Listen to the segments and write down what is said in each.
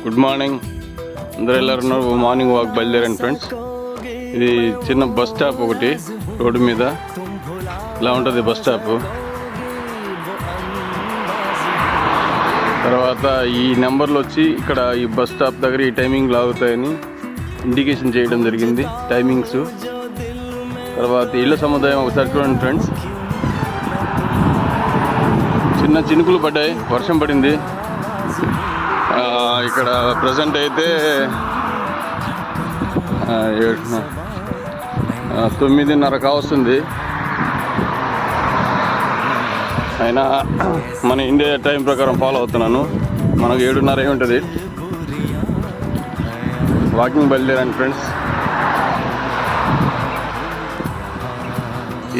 Good morning అందరూ వెళ్ళారు. Morning walk బయలుదేరండి ఫ్రెండ్స్. ఇది చిన్న బస్ స్టాప్ ఒకటి రోడ్డు మీద ఇలా ఉంటుంది బస్ స్టాప్. తర్వాత ఈ నెంబర్లు వచ్చి ఇక్కడ ఈ బస్ స్టాప్ దగ్గర ఈ టైమింగ్ లాగుతాయని ఇండికేషన్ చేయడం జరిగింది టైమింగ్స్. తర్వాత ఇళ్ళ సముదాయం ఒకసారి చూడండి ఫ్రెండ్స్. చిన్న చినుకులు పడ్డాయి, వర్షం పడింది. ఇక్కడ ప్రజెంట్ అయితే 9:30 కావస్తుంది. అయినా మన ఇండియా టైం ప్రకారం ఫాలో అవుతున్నాను. మనకు 7:30 ఉంటుంది. వాకింగ్ బయలుదేరండి ఫ్రెండ్స్.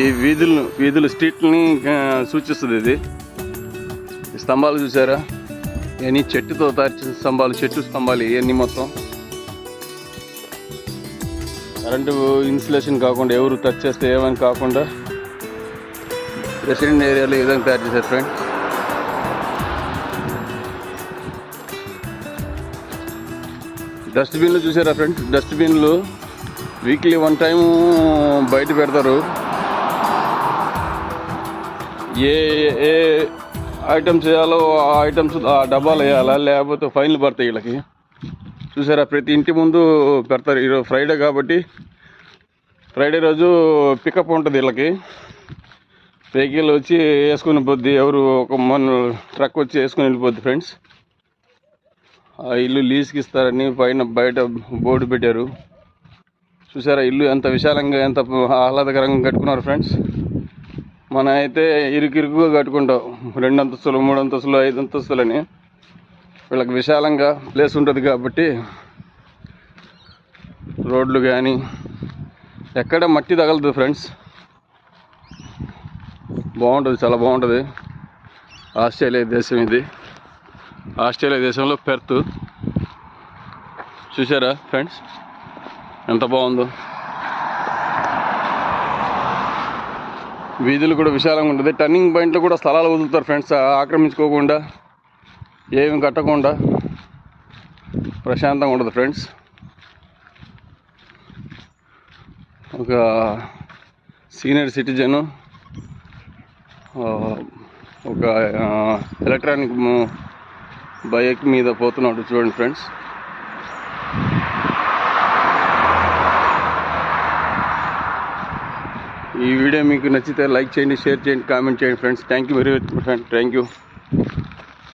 ఈ వీధులు స్ట్రీట్ని సూచిస్తుంది. ఇది స్తంభాలు చూసారా? ఇవన్నీ చెట్టుతో తయారు స్తంభాలు, చెట్టు స్తంభాలు ఇవన్నీ మొత్తం కరెంటు ఇన్సులేషన్ కాకుండా, ఎవరు టచ్ చేస్తే ఏమని కాకుండా రెసిడెంట్ ఏరియాలో ఈ విధంగా తయారు చేశారు ఫ్రెండ్స్. డస్ట్బిన్లు చూసారా ఫ్రెండ్స్? డస్ట్బిన్లు వీక్లీ 1 టైం బయట పెడతారు. ఏ ఐటమ్స్ వేయాలో ఆ ఐటమ్స్ ఆ డబ్బాలు వేయాలా, లేకపోతే ఫైన్లు పడతాయి వీళ్ళకి. చూసారా? ప్రతి ఇంటి ముందు పెడతారు. ఈరోజు ఫ్రైడే కాబట్టి ఫ్రైడే రోజు పికప్ ఉంటుంది వీళ్ళకి. వెహికల్ వచ్చి వేసుకుని పోద్ది, ఎవరు ఒక ట్రక్ వచ్చి వేసుకుని వెళ్ళిపోద్ది ఫ్రెండ్స్. ఆ ఇల్లు లీజ్కి ఇస్తారని బయట బోర్డు పెట్టారు. చూసారా ఇల్లు ఎంత విశాలంగా, ఎంత ఆహ్లాదకరంగా కట్టుకున్నారు ఫ్రెండ్స్. మన అయితే ఇరుకుగా కట్టుకుంటాం, 2 అంతస్తులు, 3 అంతస్తులు, 5 అంతస్తులని. వీళ్ళకి విశాలంగా ప్లేస్ ఉంటుంది కాబట్టి రోడ్లు కానీ ఎక్కడ మట్టి తగలదు ఫ్రెండ్స్. బాగుంటుంది, చాలా బాగుంటుంది. ఆస్ట్రేలియా దేశం ఇది. ఆస్ట్రేలియా దేశంలో పెర్త్. చూసారా ఫ్రెండ్స్ ఎంత బాగుందో? వీధులు కూడా విశాలంగా ఉంటుంది. టర్నింగ్ పాయింట్లో కూడా స్థలాలు వదులుతారు ఫ్రెండ్స్, ఆక్రమించుకోకుండా, ఏమి కట్టకుండా ప్రశాంతంగా ఉంటుంది ఫ్రెండ్స్. ఒక సీనియర్ సిటిజను ఒక ఎలక్ట్రానిక్ బైక్ మీద పోతున్నాడు చూడండి ఫ్రెండ్స్. ఈ వీడియో మీకు నచ్చితే లైక్ చేయండి, షేర్ చేయండి, కామెంట్ చేయండి friends. Thank you very much friends. Thank you.